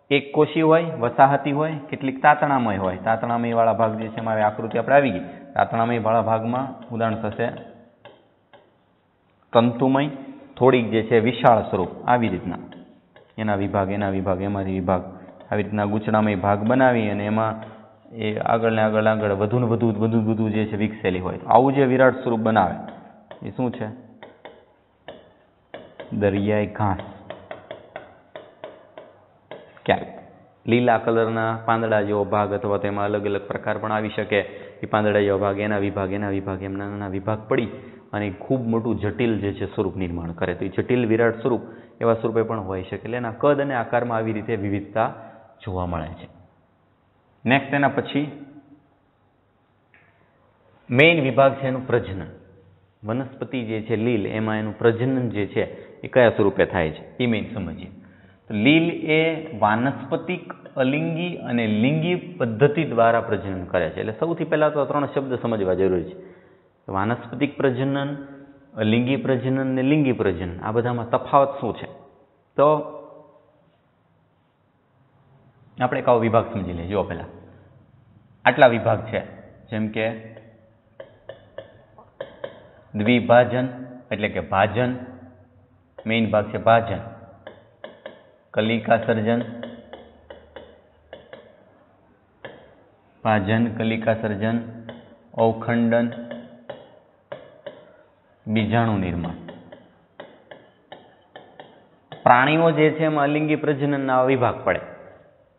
એક કોશી હોય, વસાહતી હોય, કેટલીક તાતણામય હોય. તાતણામય વાળા ભાગ જે છે એમાં આકૃતિ આપણે આવી ગઈ. તાતણામય વાળા ભાગમાં ઉદાહરણ થશે તંતુમય, થોડીક જે છે વિશાળ સ્વરૂપ, આવી રીતના એના વિભાગ, એમાંથી વિભાગ, આવી રીતના ગૂંચળામય ભાગ બનાવી અને એમાં એ આગળ વધુ જે છે વિકસેલી હોય. આવું જે વિરાટ સ્વરૂપ બનાવે એ શું છે? દરિયાઈ ઘાસ, કેલ્પ. લીલા કલરના પાંદડા જેવો ભાગ, અથવા તેમાં અલગ અલગ પ્રકાર પણ આવી શકે. એ પાંદડા જેવો ભાગ, એના વિભાગ, એમ નાના વિભાગ પડી અને ખૂબ મોટું જટિલ જે છે સ્વરૂપ નિર્માણ કરે. તો એ જટિલ વિરાટ સ્વરૂપ એવા સ્વરૂપે પણ હોઈ શકે. એટલે એના કદ અને આકારમાં આવી રીતે વિવિધતા જોવા મળે છે. નેક્સ્ટ, એના પછી મેઇન વિભાગ છે એનું પ્રજનન. વનસ્પતિ જે છે લીલ, એમાં એનું પ્રજનન જે છે એ કયા સ્વરૂપે થાય છે એ મેઇન સમજીએ. તો લીલ એ વાનસ્પતિક, અલિંગી અને લિંગી પદ્ધતિ દ્વારા પ્રજનન કરે છે. એટલે સૌથી પહેલા તો 3 શબ્દ સમજવા જરૂરી છે. વાનસ્પતિક પ્રજનન, લિંગી પ્રજનન અને લિંગી પ્રજનન, આ બધામાં તફાવત શું છે? તો આપણે એક આવો વિભાગ સમજી લઈએ. જો પહેલા આટલા વિભાગ છે, જેમ કે દ્વિભાજન એટલે કે ભાજન, મેઇન ભાગ છે ભાજન, કલિકા સર્જન, અવખંડન, બીજાણુ નિર્માણ. પ્રાણીઓ જે છે એમાં અલિંગી પ્રજનનના વિભાગ પડે.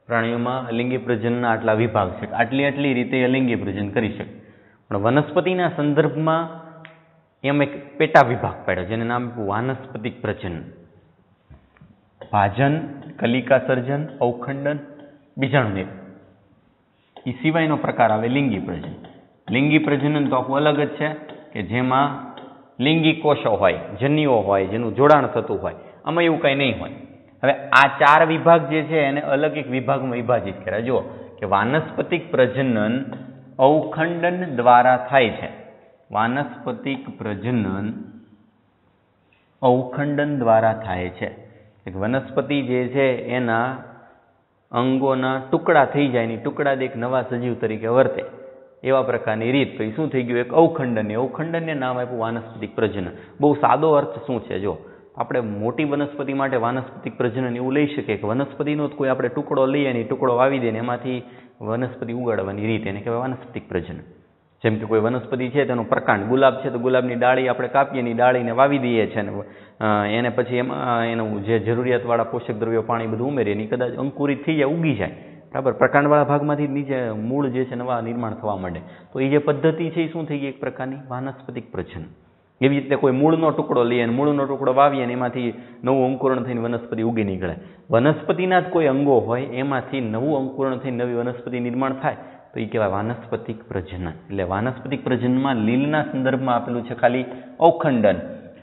પ્રાણીઓમાં અલિંગી પ્રજનનના આટલા વિભાગ છે, આટલી રીતે અલિંગી પ્રજનન કરી શકે. પણ વનસ્પતિના સંદર્ભમાં એમ એક પેટા વિભાગ પડ્યો, જેને નામ વાનસ્પતિક પ્રજનન. ભાજન, કલિકા સર્જન, અવખંડન, બીજાણુ નિર્માણ. એ સિવાયનો પ્રકાર આવે લિંગી પ્રજનન. લિંગી પ્રજનન તો આખું અલગ જ છે કે જેમાં લિંગી કોષો હોય, જન્યુઓ હોય, જેનું જોડાણ થતું હોય. આમાં એવું કંઈ નહીં હોય. હવે આ 4 વિભાગ જે છે એને અલગ એક વિભાગમાં વિભાજિત કર્યા. જુઓ કે વાનસ્પતિક પ્રજનન અવખંડન દ્વારા થાય છે. વાનસ્પતિક પ્રજનન અવખંડન દ્વારા થાય છે. એક વનસ્પતિ જે છે એના અંગોના ટુકડા થઈ જાય ને ટુકડા એક નવા સજીવ તરીકે વર્તે એવા પ્રકારની રીત. તો એ શું થઈ ગયું? એક અવખંડન. અવખંડનને નામ આપ્યું વાનસ્પતિક પ્રજનન. બહુ સાદો અર્થ શું છે? જો આપણે મોટી વનસ્પતિ માટે વાનસ્પતિક પ્રજનન એવું લઈ શકીએ કે વનસ્પતિનો જ કોઈ આપણે ટુકડો લઈએ અને ટુકડો વાવી દઈએ ને એમાંથી વનસ્પતિ ઉગાડવાની રીત, એને કહેવાય વાનસ્પતિક પ્રજનન. જેમ કે કોઈ વનસ્પતિ છે તેનો પ્રકાંડ, ગુલાબ છે તો ગુલાબની ડાળી આપણે કાપીએ, એની ડાળીને વાવી દઈએ છીએ ને એને પછી એમાં એનું જે જરૂરિયાતવાળા પોષક દ્રવ્યો, પાણી બધું ઉમેરીએ ને કદાચ અંકુરિત થઈ જાય, ઉગી જાય. બરાબર? પ્રકાંડવાળા ભાગમાંથી નીચે મૂળ જે છે નવા નિર્માણ થવા માંડે. તો એ જે પદ્ધતિ છે એ શું થઈ ગઈ? એક પ્રકારની વાનસ્પતિક પ્રજનન. એવી રીતે કોઈ મૂળનો ટુકડો લઈએ અને મૂળનો ટુકડો વાવીએ અને એમાંથી નવું અંકુરણ થઈને વનસ્પતિ ઉગી નીકળે. વનસ્પતિના જ કોઈ અંગો હોય એમાંથી નવું અંકુરણ થઈને નવી વનસ્પતિ નિર્માણ થાય તો એ કહેવાય વાનસ્પતિક પ્રજનન. એટલે વાનસ્પતિક પ્રજનનમાં લીલના સંદર્ભમાં આપેલું છે ખાલી અવખંડન.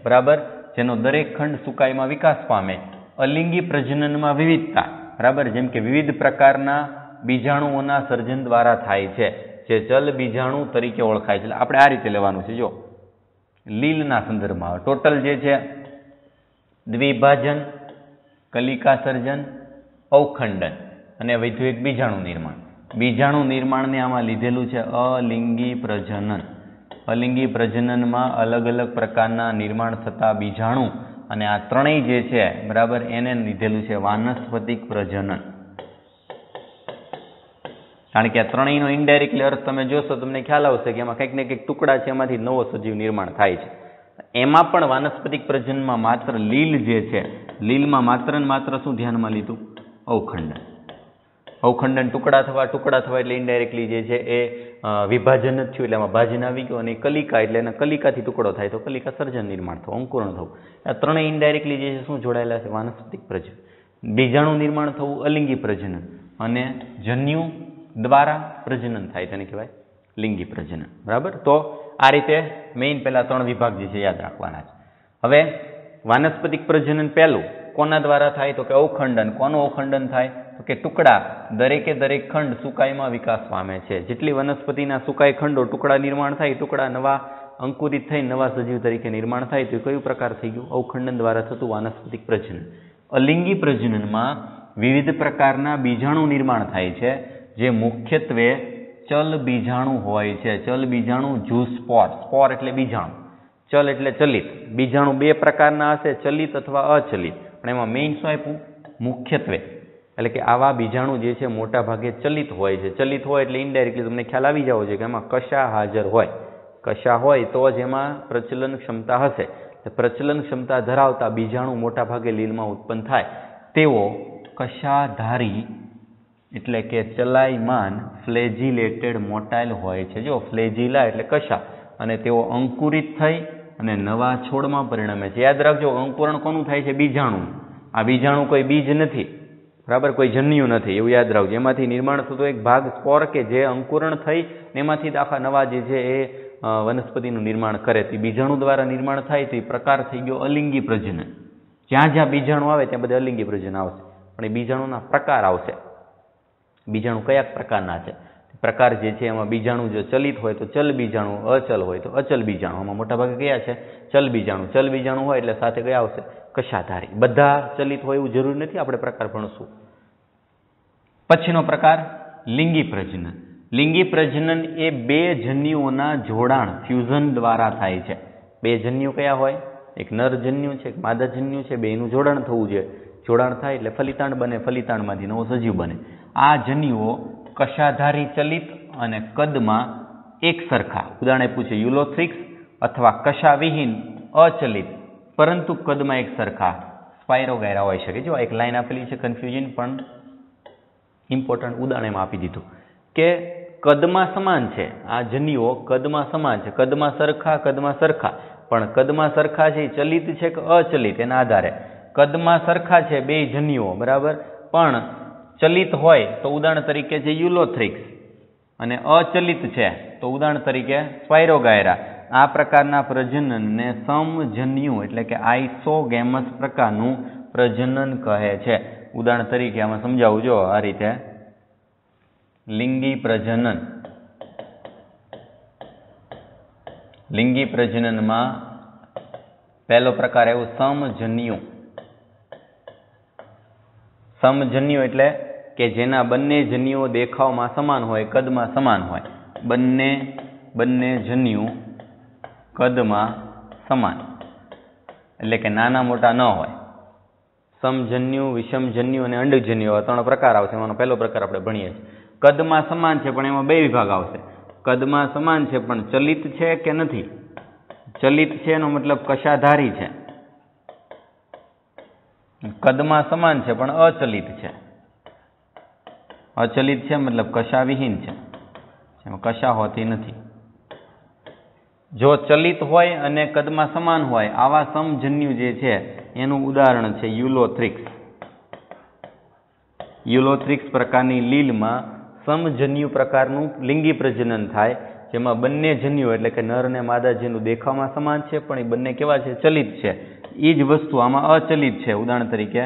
બરાબર? જેનો દરેક ખંડ સુકાઈમાં વિકાસ પામે. અલિંગી પ્રજનનમાં વિવિધતા. બરાબર? જેમ કે વિવિધ પ્રકારના બીજાણુઓના સર્જન દ્વારા થાય છે, જે ચલ બીજાણુ તરીકે ઓળખાય છે. આપણે આ રીતે લેવાનું છે. જો લીલના સંદર્ભમાં આવે ટોટલ જે છે દ્વિભાજન, કલિકા સર્જન, અવખંડન અને વધ્યું એક બીજાણુ નિર્માણ. બીજાણુ નિર્માણને આમાં લીધેલું છે અલિંગી પ્રજનન. અલિંગી પ્રજનનમાં અલગ અલગ પ્રકારના નિર્માણ થતા બીજાણુ અને આ ત્રણેય જે છે બરાબર એને લીધેલું છે વાનસ્પતિક પ્રજનન. કારણ કે આ ત્રણેયનો ઇનડાયરેક્ટલી અર્થ તમે જોશો તમને ખ્યાલ આવશે કે એમાં કંઈક ને કંઈક ટુકડા છે એમાંથી નવો સજીવ નિર્માણ થાય છે. એમાં પણ વાનસ્પતિક પ્રજનનમાં માત્ર લીલ જે છે, લીલમાં માત્ર ને માત્ર શું ધ્યાનમાં લીધું? અવખંડન. અવખંડન ટુકડા થવા એટલે ઇનડાયરેક્ટલી જે છે એ વિભાજન જ થયું એટલે એમાં ભાજન આવી ગયો. અને કલિકા એટલે એના કલિકાથી ટુકડો થાય તો કલિકા સર્જન નિર્માણ થવું, અંકુરણ થવું. આ ત્રણેય ઇનડાયરેક્ટલી જે છે શું જોડાયેલા છે? વાનસ્પતિક પ્રજનન. બીજાણુ નિર્માણ થવું અલિંગી પ્રજનન અને જન્યુ દ્વારા પ્રજનન થાય તેને કહેવાય લિંગી પ્રજનન. બરાબર? તો આ રીતે મેઇન પહેલા 3 વિભાગ જે છે યાદ રાખવાના છે. હવે વાનસ્પતિક પ્રજનન પહેલું કોના દ્વારા થાય? તો કે અવખંડન. કોનું અવખંડન થાય? તો કે ટુકડા દરેકે દરેક ખંડ સુકાઈમાં વિકાસ પામે છે. જેટલી વનસ્પતિના સુકાઈ ખંડો ટુકડા નિર્માણ થાય, ટુકડા નવા અંકુરિત થઈ નવા સજીવ તરીકે નિર્માણ થાય તો એ કયું પ્રકાર થઈ ગયું? અવખંડન દ્વારા થતું વાનસ્પતિક પ્રજનન. અલિંગી પ્રજનનમાં વિવિધ પ્રકારના બીજાણુ નિર્માણ થાય છે જે મુખ્યત્વે ચલ બીજાણુ હોય છે. ચલ બીજાણુ ઝૂસ્પોર. સ્પોર એટલે બીજાણુ, ચલ એટલે ચલિત. બીજાણુ 2 પ્રકારના હશે, ચલિત અથવા અચલિત. પણ એમાં મેઇન શું આપ્યું? મુખ્યત્વે. એટલે કે આવા બીજાણુ જે છે મોટા ભાગે ચલિત હોય છે. ચલિત હોય એટલે ઇનડાયરેક્ટલી તમને ખ્યાલ આવી જાવ છે કે એમાં કશા હાજર હોય. કશા હોય તો જ એમાં પ્રચલન ક્ષમતા હશે. પ્રચલન ક્ષમતા ધરાવતા બીજાણુ મોટા ભાગે લીલમાં ઉત્પન્ન થાય તેઓ કશાધારી એટલે કે ચલાયમાન ફ્લેજિલેટેડ મોટાઇલ હોય છે. જો ફ્લેજિલા એટલે કશા, અને તેઓ અંકુરિત થઈ અને નવા છોડમાં પરિણમે છે. યાદ રાખજો, અંકુરણ કોનું થાય છે? બીજાણુ. આ બીજાણુ કોઈ બીજ નથી, બરાબર? કોઈ જન્યુ નથી, એવું યાદ રાખજો. એમાંથી નિર્માણ થતો એક ભાગ સ્પોર કે જે અંકુરણ થઈ એમાંથી આખા નવા જે છે એ વનસ્પતિનું નિર્માણ કરે. તે બીજાણુ દ્વારા નિર્માણ થાય તો એ પ્રકાર થઈ ગયો અલિંગી પ્રજનન. જ્યાં જ્યાં બીજાણુ આવે ત્યાં બધે અલિંગી પ્રજનન આવશે. પણ એ બીજાણુના પ્રકાર આવશે. બીજાણુ કયા પ્રકારના છે? પ્રકાર જે છે એમાં બીજાણુ જો ચલિત હોય તો ચલ બીજાણુ, અચલ હોય તો અચલ બીજાણુ. આમાં મોટાભાગે કયા છે? ચલ બીજાણુ. ચલ બીજાણુ હોય એટલે સાથે કયા આવશે? કશાધારી. બધા ચલિત હોય એવું જરૂરી નથી, આપણે પ્રકાર ભણશું. પછીનો પ્રકાર લિંગી પ્રજનન. લિંગી પ્રજનન એ 2 જન્યુઓના જોડાણ ફ્યુઝન દ્વારા થાય છે. 2 જન્યુ કયા હોય? એક નર જન્યુ છે, એક માદા જન્યુ છે. બેયનું જોડાણ થવું જોઈએ. જોડાણ થાય એટલે ફલિતાંડ બને, ફલિતાંડમાંથી નવો સજીવ બને. આ જન્યુઓ કશાધારી ચલિત અને કદમાં એક સરખા, ઉદાહરણ આપ્યું છે યુલોથ્રિક્સ, અથવા કશાવિહીન અચલિત પરંતુ કદમાં એક સરખા સ્પાયરોગાયરા હોઈ શકે. જો એક લાઈન આપેલી છે, કન્ફ્યુઝન પણ ઇમ્પોર્ટન્ટ ઉદાહરણ એમાં આપી દીધું કે કદમાં સમાન છે. આ જન્યુઓ કદમાં સમાન છે, કદમાં સરખા, પણ કદમાં સરખા છે ચલિત છે કે અચલિત એના આધારે. કદમાં સરખા છે 2 જન્યુઓ, બરાબર, પણ ચલિત હોય તો ઉદાહરણ તરીકે છે યુલોથ્રિક્સ. અને અચલિત છે, તો ઉદાહરણ તરીકે સ્પાયરોગાયરા, આ પ્રકારના પ્રજનનને સમજન્યુ એટલે કે આઇસોગેમસ પ્રકારનું પ્રજનન કહે છે. ઉદાહરણ તરીકે આમાં સમજાવું જો આ રીતે, લિંગી પ્રજનન. લિંગી પ્રજનનમાં પહેલો પ્રકાર એવું સમજન્યુ. સમજન્યુ એટલે કે જેના બંને જન્યુઓ દેખાવમાં સમાન હોય, કદમાં સમાન હોય. બંને જન્યુ કદમાં સમાન એટલે કે નાના મોટા ન હોય. સમજન્યુ, વિષમજન્યુ અને અંડજન્યુ એવા 3 પ્રકાર આવશે. એમાંનો પહેલો પ્રકાર આપણે ભણીએ છીએ. કદમાં સમાન છે પણ એમાં 2 વિભાગ આવશે. કદમાં સમાન છે પણ ચલિત છે કે નથી. ચલિત છે એનો મતલબ કશાધારી છે. કદમાં સમાન છે પણ અચલિત છે. અચલિત છે મતલબ કશાવિહીન છે, એમાં કશા હોતી નથી. જો ચલિત હોય અને કદમાં સમાન હોય આવા સમજન્યુ જે છે એનું ઉદાહરણ છે યુલોથ્રિક્સ. યુલોથ્રિક્સ પ્રકારની લીલમાં સમજન્યુ પ્રકારનું લિંગી પ્રજનન થાય, જેમાં બંને જન્યુ એટલે કે નર અને માદા જન્યુ દેખાવમાં સમાન છે પણ એ બંને કેવા છે? ચલિત છે. એ જ વસ્તુ આમાં અચલિત છે. ઉદાહરણ તરીકે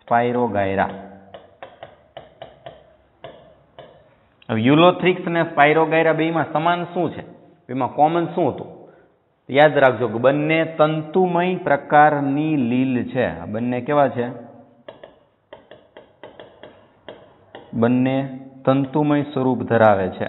સ્પાયરોગાયરા. હવે યુલોથ્રિક્સ અને સ્પાયરોગાયરા બેમાં સમાન શું છે? એમાં કોમન શું હતું? યાદ રાખજો કે બંને તંતુમય પ્રકારની લીલ છે. આ બંને કેવા છે? બંને તંતુમય સ્વરૂપ ધરાવે છે.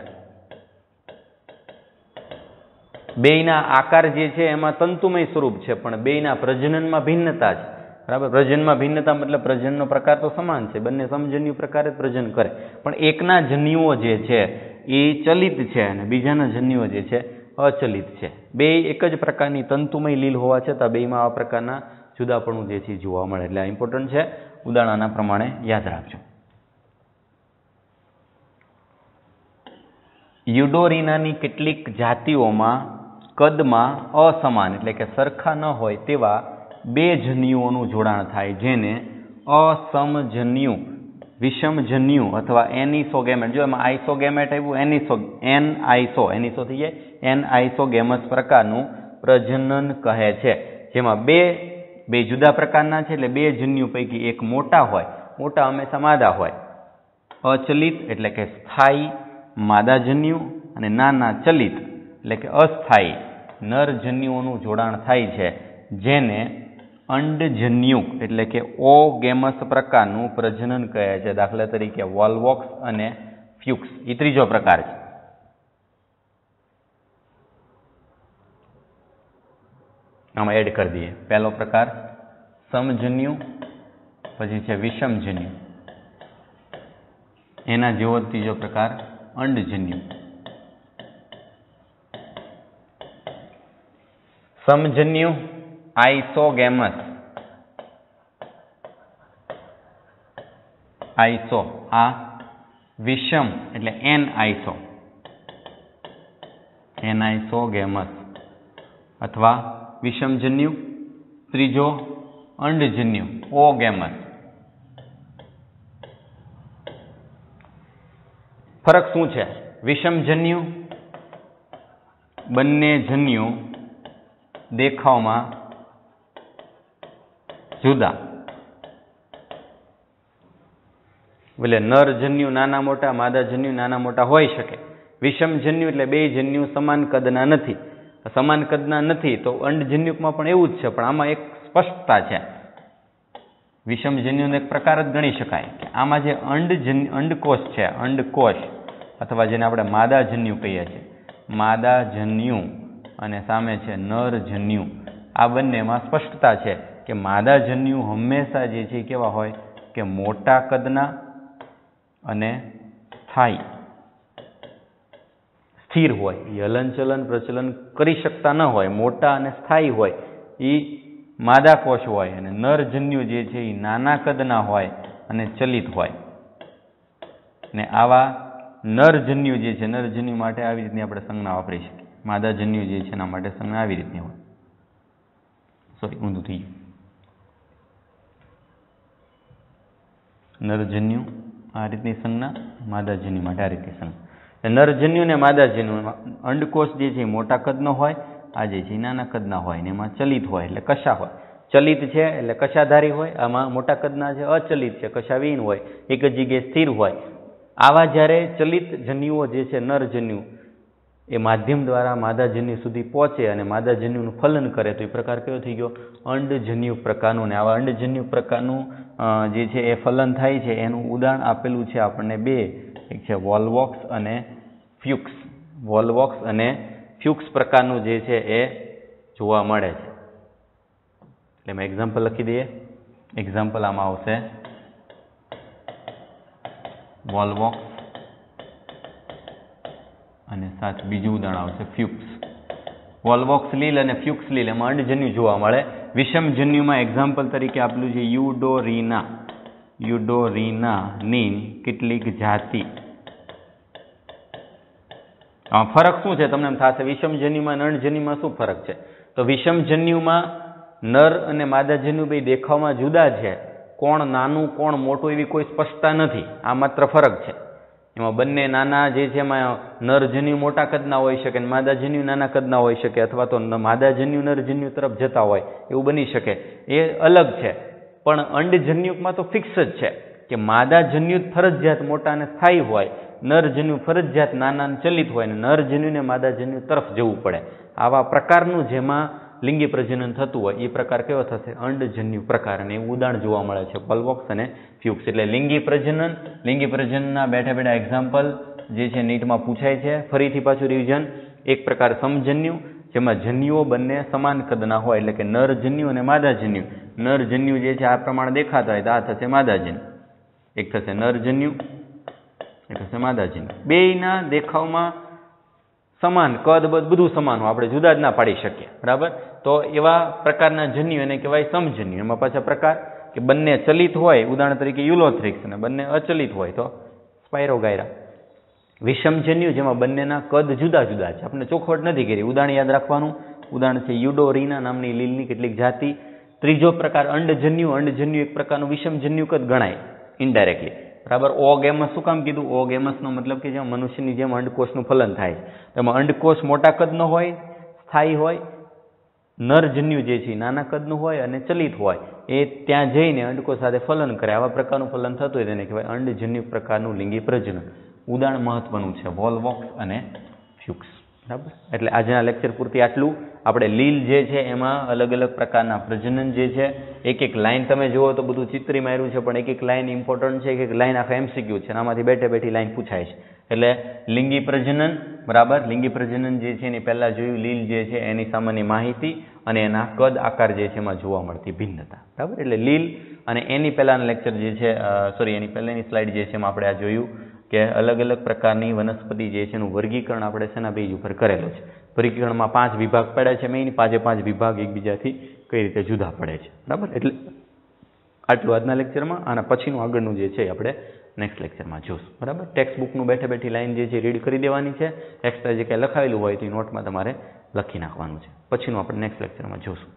બેયના આકાર જે છે એમાં તંતુમય સ્વરૂપ છે પણ બેયના પ્રજનનમાં ભિન્નતા છે. બરાબર, પ્રજનનમાં ભિન્નતા મતલબ પ્રજનનો પ્રકાર તો સમાન છે, બંને સમજન્યુ પ્રકારે જ પ્રજન કરે, પણ એકના જન્યુઓ જે છે એ ચલિત છે અને બીજાના જન્યુઓ જે છે અચલિત છે. બે એક જ પ્રકારની તંતુમય લીલ હોવા છતાં બેયમાં આ પ્રકારના જુદાપણું જે છે જોવા મળે. એટલે આ ઇમ્પોર્ટન્ટ છે. ઉદાહરણના પ્રમાણે યાદ રાખજો. યુડોરિનાની કેટલીક જાતિઓમાં કદમાં અસમાન એટલે કે સરખા ન હોય તેવા 2 જન્યુઓનું જોડાણ થાય, જેને અસમજન્યુ, વિષમજન્યુ અથવા એનિસોગેમેટ. જો એમાં આઇસોગેમેટ આવ્યું, એનિસો થઈ જાય, એનઆઇસોગેમસ પ્રકારનું પ્રજનન કહે છે. જેમાં બે જુદા પ્રકારના છે એટલે 2 જન્યુ પૈકી એક મોટા હોય, મોટા હંમેશા માદા હોય, અચલિત એટલે કે સ્થાયી માદાજન્યુ, અને નાના ચલિત એટલે કે અસ્થાયી નરજન્યુઓનું જોડાણ થાય છે, જેને અંડજન્યુ એટલે કે ઓગેમસ પ્રકારનું પ્રજનન કહે છે. દાખલા તરીકે વોલ્વોક્સ અને ફ્યુક્સ. એ ત્રીજો પ્રકાર છે. આમાં એડ કરી દઈએ. પહેલો પ્રકાર સમજન્યુ, પછી છે વિષમજન્યુ, એના જેવો ત્રીજો પ્રકાર અંડજન્યુ. સમજન્યુ આઇસોગેમસ, આઇસો. આ વિષમ એટલે એનઆઇસોગેમસ અથવા વિષમજન્યુ. ત્રીજો અંડજન્યુ ઓગેમસ. ફરક શું છે? વિષમજન્યુ બંને જન્યુ દેખાવમાં જુદા, એટલે નરજન્યુ નાના મોટા, માદાજન્યુ નાના મોટા હોઈ શકે. વિષમજન્યુ એટલે 2 જન્યુ સમાન કદના નથી. સમાન કદના નથી તો અંડજન્યુમાં પણ એવું જ છે, પણ આમાં એક સ્પષ્ટતા છે. વિષમજન્યુનો એક પ્રકાર જ ગણી શકાય કે આમાં જે અંડકોષ છે, અંડકોષ અથવા જેને આપણે માદાજન્યુ કહીએ છીએ, માદાજન્યુ અને સામે છે નરજન્યુ, આ બંનેમાં સ્પષ્ટતા છે કે માદાજન્યુ હંમેશા જે છે કેવા હોય કે મોટા કદના અને સ્થાયી, સ્થિર હોય, એ હલનચલન પ્રચલન કરી શકતા ન હોય, મોટા અને સ્થાયી હોય એ માદા કોષ હોય, અને નરજન્યુ જે છે એ નાના કદના હોય અને ચલિત હોય. ને આવા નરજન્યુ જે છે, નરજન્યુ માટે આવી રીતની આપણે સંજ્ઞા વાપરી શકીએ. માદાજન્યુ જે છે એના માટે સંજ્ઞા આવી રીતની હોય. સોરી, ઊંધું થઈ ગયું. નરજન્યુ આ રીતની સંજ્ઞા, માદાજન્યુ માટે આ રીતની સંજ્ઞા. નરજન્યુ ને માદાજન્યુ, અંડકોષ જે છે એ મોટા કદનો હોય, આ જે છે નાના કદના હોય, ને એમાં ચલિત હોય એટલે કશા હોય. ચલિત છે એટલે કશાધારી હોય, આમાં મોટા કદના છે અચલિત છે કશાવિહીન હોય, એક જ જગ્યાએ સ્થિર હોય. આવા જ્યારે ચલિત જન્યુઓ જે છે નરજન્યુ એ માધ્યમ દ્વારા માદાજન્યુ સુધી પહોંચે અને માદાજન્યુનું ફલન કરે તો એ પ્રકાર કયો થઈ ગયો? અંડજન્યુ પ્રકારનું. ને આવા અંડજન્યુ પ્રકારનું જે છે એ ફલન થાય છે એનું ઉદાહરણ આપેલું છે આપણને બે, એક છે વોલ્વોક્સ અને ફ્યુક્સ. વોલ્વોક્સ અને ફ્યુક્સ પ્રકારનું જે છે એ જોવા મળે છે. એટલે મેં એક્ઝામ્પલ લખી દઈએ. એક્ઝામ્પલ આમાં આવશે વોલ્વોક્સ અને સાથે બીજું ઉદાહરણ આવશે ફ્યુક્સ. વોલ્વોક્સ લીલ અને ફ્યુક્સ લીલ એમાં અંડજન્યુ જોવા મળે. વિષમજન્યુમાં એક્ઝામ્પલ તરીકે આપેલું છે યુડોરીના. યુડોરીનાની કેટલીક જાતિ. ફરક શું છે તમને એમ થશે વિષમજન્યુમાં અને અંડજન્યુમાં શું ફરક છે? તો વિષમજન્યુમાં નર અને માદાજન્યુ બે દેખાવમાં જુદા છે. કોણ નાનું કોણ મોટું એવી કોઈ સ્પષ્ટતા નથી. આ માત્ર ફરક છે. એમાં બંને નાના જે છે એમાં નરજન્યુ મોટા કદના હોઈ શકે અને માદાજન્યુ નાના કદના હોઈ શકે, અથવા તો માદાજન્યુ નરજન્યુ તરફ જતા હોય એવું બની શકે. એ અલગ છે. પણ અંડજન્યુમાં તો ફિક્સ જ છે કે માદાજન્યુ ફરજિયાત મોટા અને સ્થાયી હોય, નરજન્યુ ફરજિયાત નાના અને ચલિત હોય, અને નરજન્યુ ને માદાજન્યુ તરફ જવું પડે. આવા પ્રકારનું જેમાં લિંગી પ્રજનન થતું હોય એ પ્રકાર કયો થશે? અંડજન્યુ પ્રકાર. અને એવું ઉદાહરણ જોવા મળે છે વોલ્વોક્સ અને ફ્યુક્સ. એટલે લિંગી પ્રજનનના બેઠા બેઠા એક્ઝામ્પલ જે છે નીટમાં પૂછાય છે. ફરીથી પાછું રિવિઝન. એક પ્રકાર સમજન્યુ, જેમાં જન્યુઓ બંને સમાન કદના હોય, એટલે કે નરજન્યુ અને માદાજન્યુ. નરજન્યુ જે છે આ પ્રમાણે દેખાતા હોય તો આ થશે માદાજન્યુ. એક થશે નરજન્યુ, એક થશે માદાજન્યુ. બેયના દેખાવમાં સમાન કદ બધું સમાન હોય, આપણે જુદા જ ના પાડી શકીએ. બરાબર? તો એવા પ્રકારના જન્યુ એને કહેવાય સમજન્યુ. એમાં પાછા પ્રકાર કે બંને ચલિત હોય, ઉદાહરણ તરીકે યુલોથ્રિક્સ, અને બંને અચલિત હોય તો સ્પાયરોગાયરા. વિષમજન્યુ જેમાં બંનેના કદ જુદા જુદા છે, આપણે ચોખવટ નથી કરી. ઉદાહરણ યાદ રાખવાનું. ઉદાહરણ છે યુડોરીના નામની લીલની કેટલીક જાતિ. ત્રીજો પ્રકાર અંડજન્યુ. અંડજન્યુ એક પ્રકારનું વિષમજન્યુ કદ ગણાય ઇનડાયરેક્ટલી. બરાબર? ઓગેમસ શું કામ કીધું? ઓગેમસનો મતલબ કે જેમ મનુષ્યની જેમ અંડકોષનું ફલન થાય છે, તેમાં અંડકોષ મોટા કદનો હોય, સ્થાયી હોય, નરજન્યુ જે છે નાના કદનું હોય અને ચલિત હોય. એ ત્યાં જઈને અંડકોષ સાથે ફલન કરે. આવા પ્રકારનું ફલન થતું હોય તેને કહેવાય અંડજન્યુ પ્રકારનું લિંગી પ્રજનન. ઉદાહરણ મહત્વનું છે વોલ્વોક્સ અને ફ્યુક્સ. બરાબર? એટલે આજના લેક્ચર પૂરતી આટલું. આપણે લીલ જે છે એમાં અલગ અલગ પ્રકારના પ્રજનન જે છે, એક એક લાઈન તમે જુઓ તો બધું ચિત્રી માર્યું છે, પણ એક એક લાઈન ઇમ્પોર્ટન્ટ છે. એક એક લાઈન આખા MCQ છે, આમાંથી બેઠે બેઠી લાઈન પૂછાય છે. એટલે લિંગી પ્રજનન, બરાબર, લિંગી પ્રજનન જે છે એની પહેલા જોયું લીલ જે છે એની સામાન્ય માહિતી અને એના કદ આકાર જે છે એમાં જોવા મળતી ભિન્નતા. બરાબર? એટલે લીલ અને એની પહેલાના લેક્ચર જે છે એની પહેલાની સ્લાઇડ જે છે એમાં આપણે આ જોયું કે અલગ અલગ પ્રકારની વનસ્પતિ જે છે એનું વર્ગીકરણ આપણે શેના બેઝ ઉપર કરેલું છે. વર્ગીકરણમાં 5 વિભાગ પડ્યા છે. મેં એની 5 વિભાગ એકબીજાથી કઈ રીતે જુદા પડે છે. બરાબર? એટલે આટલું આજના લેક્ચરમાં. આના પછીનું આગળનું જે છે આપણે નેક્સ્ટ લેક્ચરમાં જોશું. બરાબર? ટેક્સ્ટ બુકનું બેઠે બેઠી લાઈન જે છે રીડ કરી દેવાની છે. એક્સ્ટ્રા જે કંઈ લખાયેલું હોય તે નોટમાં તમારે લખી નાખવાનું છે. પછીનું આપણે નેક્સ્ટ લેક્ચરમાં જોશું.